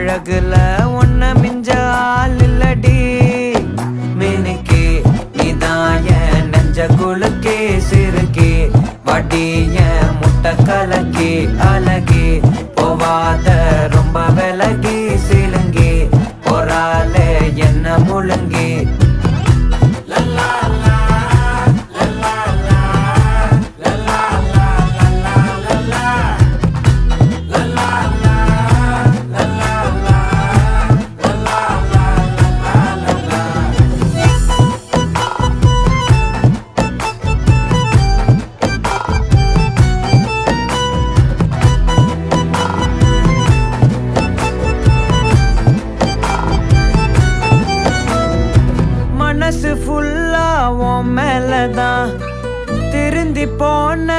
அழகுல ஒன்ன மிஞ்ச ஆள் இல்லடி மினுக்கே நீதான் என் நெஞ்ச குலுக்கே சிறுக்கே வடிய முட்டை கலக்கே அழகே போவாத ரொம்ப விலகி சிலுங்கி ஒரால என்ன முழுங்கி மனசு ஃபுல்லா உன் மேலதான் திருந்தி போன